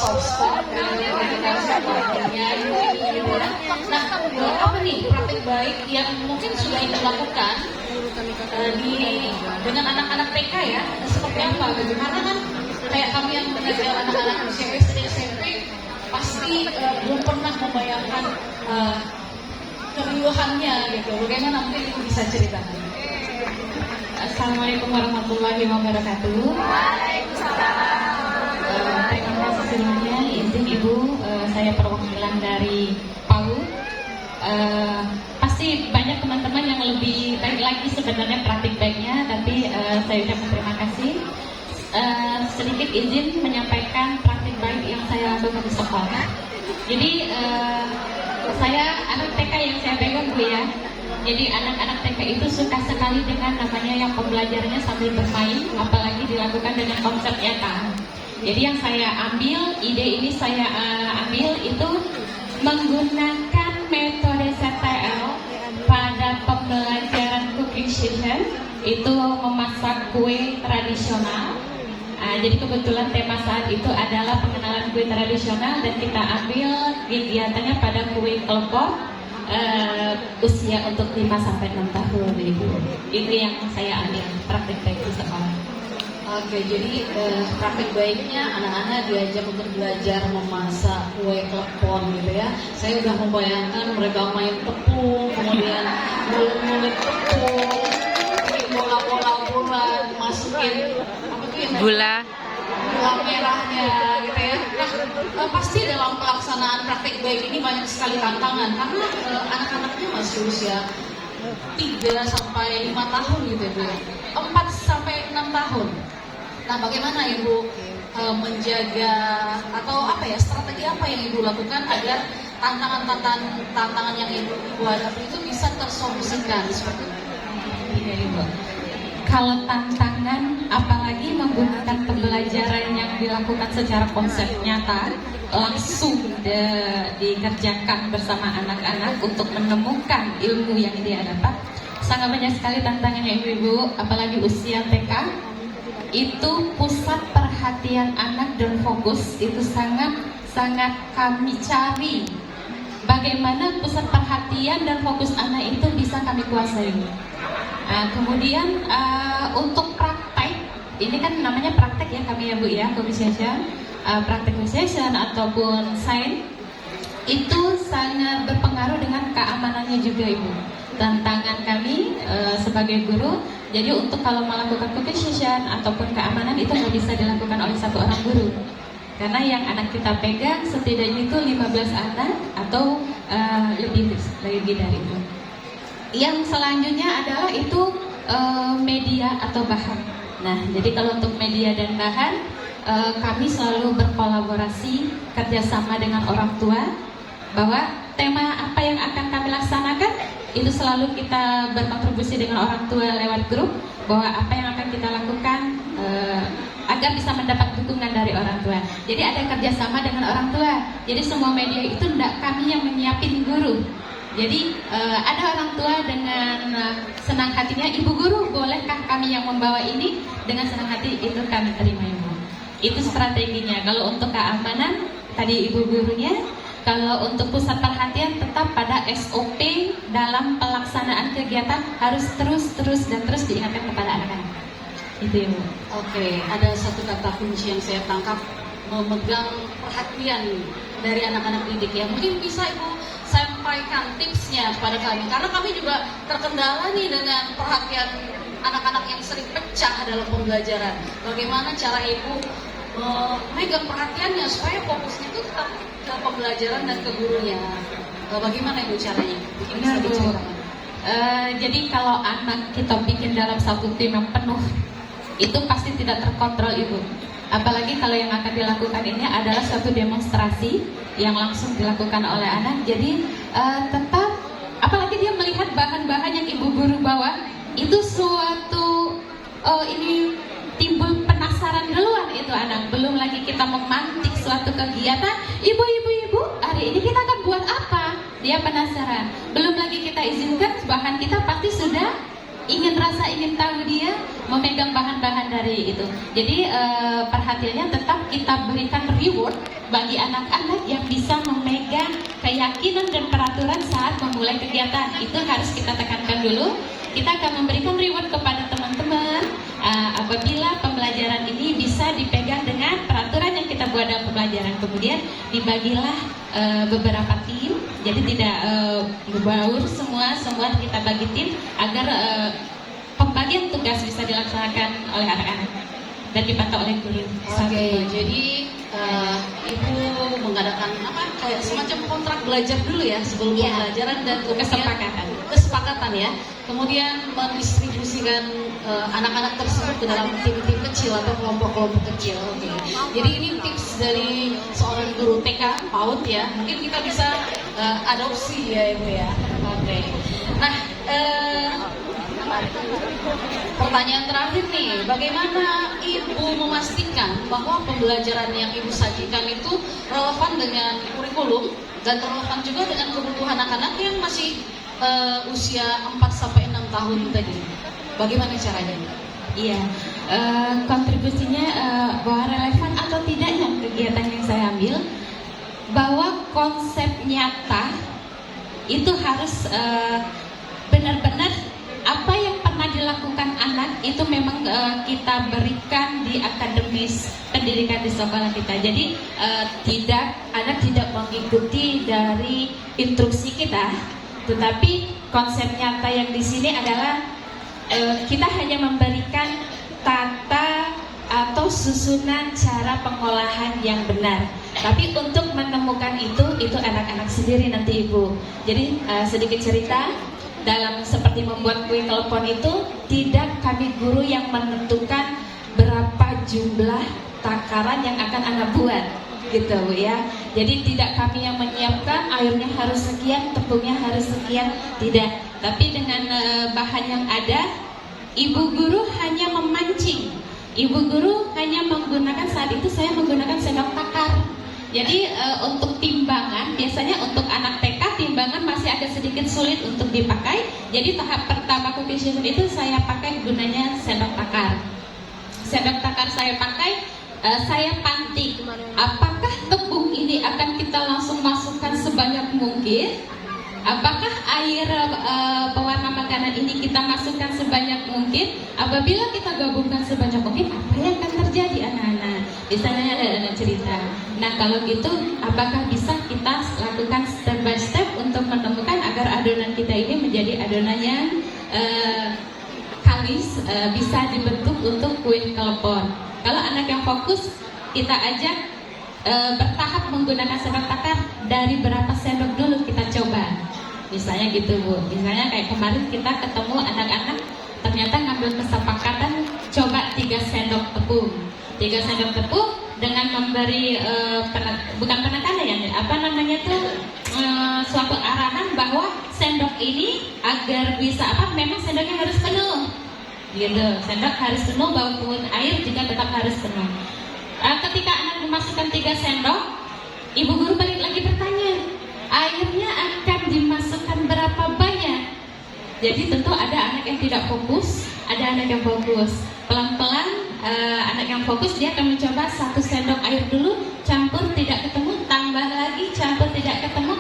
soft spot ketika sekolahnya gitu ya. Nah, apa nih praktik baik yang mungkin sudah Ibu lakukan dengan anak-anak TK ya, seperti apa gitu? Karena kan kayak kami yang mengajar anak-anak SD, SMP pasti belum pernah membayangkan keriuhannya gitu. Bagaimana mungkin Ibu bisa ceritakan? Assalamualaikum warahmatullahi wabarakatuh. Terima kasih sebelumnya, izin Ibu, saya perwakilan dari PAUD. Pasti banyak teman-teman yang lebih baik lagi sebenarnya praktik baiknya, tapi saya ucapkan terima kasih. Sedikit izin menyampaikan praktik baik yang saya lakukan di sekolah. Jadi saya anak TK yang saya pegang Bu ya. Jadi anak-anak TK itu suka sekali dengan namanya yang pembelajarannya sambil bermain, apalagi dilakukan dengan konsep nyata. Jadi yang saya ambil, ide ini saya ambil itu menggunakan metode CTL pada pembelajaran cooking session, itu memasak kue tradisional. Jadi kebetulan tema saat itu adalah pengenalan kue tradisional dan kita ambil kegiatannya pada kue kelompok usia untuk 5-6 tahun Ibu. Itu yang saya ambil praktik baik di sekolah. Oke, jadi praktik baiknya anak-anak diajak untuk belajar memasak kue klepon gitu ya. Saya udah membayangkan mereka main tepung, kemudian ngulik tepung, bola-bola masukin apa tuh yang Gula merahnya gitu ya. Nah, pasti dalam pelaksanaan praktik baik ini banyak sekali tantangan karena anak-anaknya masih usia 3-5 tahun gitu ya, 4-6 tahun. Nah, bagaimana Ibu menjaga atau apa ya, strategi apa yang Ibu lakukan agar tantangan yang Ibu hadapi itu bisa tersolusikan seperti itu? Iya Ibu. Kalau tantangan, apalagi menggunakan pembelajaran yang dilakukan secara konsep nyata, langsung dikerjakan bersama anak-anak untuk menemukan ilmu yang dia dapat, sangat banyak sekali tantangannya Ibu-Ibu, apalagi usia TK. Itu pusat perhatian anak dan fokus itu sangat kami cari. Bagaimana pusat perhatian dan fokus anak itu bisa kami kuasai. Kemudian untuk praktek, ini kan namanya praktek ya kami ya Bu ya, conversation, praktek conversation ataupun sign, itu sangat berpengaruh dengan keamanannya juga Ibu. Tantangan kami sebagai guru, jadi untuk kalau melakukan conversation ataupun keamanan itu nggak bisa dilakukan oleh satu orang guru. Karena yang anak kita pegang setidaknya itu 15 anak atau lebih dari itu. Yang selanjutnya adalah itu media atau bahan. Nah, jadi kalau untuk media dan bahan, kami selalu berkolaborasi kerjasama dengan orang tua, bahwa tema apa yang akan kami laksanakan itu selalu kita berkontribusi dengan orang tua lewat grup, bahwa apa yang akan kita lakukan agar bisa mendapat dukungan dari orang tua. Jadi ada kerjasama dengan orang tua. Jadi semua media itu tidak kami yang menyiapin guru. Jadi ada orang tua dengan senang hatinya, Ibu Guru bolehkah kami yang membawa ini? Dengan senang hati itu kami terima Ibu. Itu strateginya. Kalau untuk keamanan tadi Ibu Gurunya, kalau untuk pusat perhatian tetap pada SOP dalam pelaksanaan kegiatan harus terus diingatkan kepada anak-anak. Itu Ibu. Oke, ada satu kata kunci yang saya tangkap, memegang perhatian dari anak-anak didik ya. Mungkin bisa Ibu sampaikan tipsnya kepada kami, karena kami juga terkendala nih dengan perhatian anak-anak yang sering pecah dalam pembelajaran. Bagaimana cara Ibu memegang perhatiannya supaya fokusnya itu tetap ke pembelajaran dan ke gurunya? Bagaimana Ibu caranya? Bisa diceritakan? Jadi kalau anak kita bikin dalam satu tim yang penuh, itu pasti tidak terkontrol Ibu. Apalagi kalau yang akan dilakukan ini adalah suatu demonstrasi yang langsung dilakukan oleh anak. Jadi tetap, apalagi dia melihat bahan-bahan yang Ibu Guru bawa, itu suatu ini timbul penasaran duluan itu anak. Belum lagi kita memantik suatu kegiatan, ibu, hari ini kita akan buat apa? Dia penasaran. Belum lagi kita izinkan bahan kita pasti sudah ingin tahu dia memegang bahan-bahan dari itu. Jadi perhatiannya tetap kita berikan reward bagi anak-anak yang bisa memegang keyakinan dan peraturan saat memulai kegiatan. Itu harus kita tekankan dulu. Kita akan memberikan reward kepada teman-teman apabila pembelajaran ini bisa dipegang dengan peraturan yang kita buat dalam pembelajaran. Kemudian dibagilah beberapa tim, jadi tidak berbaur semua kita bagi tim agar pembagian tugas bisa dilaksanakan oleh anak-anak dan dipantau oleh guru. Oke, jadi ibu mengadakan kayak semacam kontrak belajar dulu ya sebelum pembelajaran dan kesepakatan ya. Kemudian mendistribusikan anak-anak tersebut ke dalam tim-tim kecil atau kelompok-kelompok kecil. Oke. Jadi ini tips dari seorang guru TK PAUD ya. Mungkin kita bisa adopsi ya ibu ya. Oke. Nah, pertanyaan terakhir nih, bagaimana ibu memastikan bahwa pembelajaran yang ibu sajikan itu relevan dengan kurikulum dan relevan juga dengan kebutuhan anak-anak yang masih usia 4-6 tahun tadi? Bagaimana caranya? Iya, kontribusinya bahwa relevan atau tidaknya kegiatan yang saya ambil, bahwa konsep nyata itu harus benar-benar apa yang pernah dilakukan anak itu memang kita berikan di akademis pendidikan di sekolah kita. Jadi anak tidak mengikuti dari instruksi kita, tetapi konsep nyata yang di sini adalah kita hanya memberikan tata atau susunan cara pengolahan yang benar. Tapi untuk menemukan itu anak-anak sendiri nanti ibu. Jadi sedikit cerita, dalam seperti membuat kue kelepon itu tidak kami guru yang menentukan berapa jumlah takaran yang akan anak buat, gitu ya. Jadi tidak kami yang menyiapkan airnya harus sekian, tepungnya harus sekian, tidak. Tapi dengan bahan yang ada, ibu guru hanya memancing. Ibu guru hanya menggunakan, saat itu saya menggunakan sendok takar. Jadi untuk timbangan, biasanya untuk anak TK timbangan masih agak sedikit sulit untuk dipakai. Jadi tahap pertama cooking season itu saya pakai gunanya sendok takar. Sendok takar saya pakai, saya pantik. Apakah tepung ini akan kita langsung masukkan sebanyak mungkin? Apakah air pewarna makanan ini kita masukkan sebanyak mungkin? Apabila kita gabungkan sebanyak mungkin, apa yang akan terjadi anak-anak? Di sana ada anak cerita. Nah kalau gitu, apakah bisa kita lakukan step by step untuk menemukan agar adonan kita ini menjadi adonan yang kalis, bisa dibentuk untuk kue kelepon. Kalau anak yang fokus, kita ajak bertahap menggunakan sendok takar. Dari berapa sendok dulu kita coba. Misalnya gitu Bu. Misalnya kayak kemarin kita ketemu anak-anak ternyata ngambil kesepakatan coba 3 sendok tepung. 3 sendok tepung dengan memberi bukan penekanan ya, apa namanya tuh suatu arahan bahwa sendok ini agar bisa memang sendoknya harus penuh. Gitu. Sendok harus penuh, maupun air juga tetap harus penuh. Ketika anak memasukkan 3 sendok, ibu guru balik lagi bertanya, airnya akan dimasukkan berapa banyak? Jadi tentu ada anak yang tidak fokus, ada anak yang fokus. Pelan-pelan anak yang fokus dia akan mencoba 1 sendok air dulu, campur tidak ketemu, tambah lagi, campur tidak ketemu.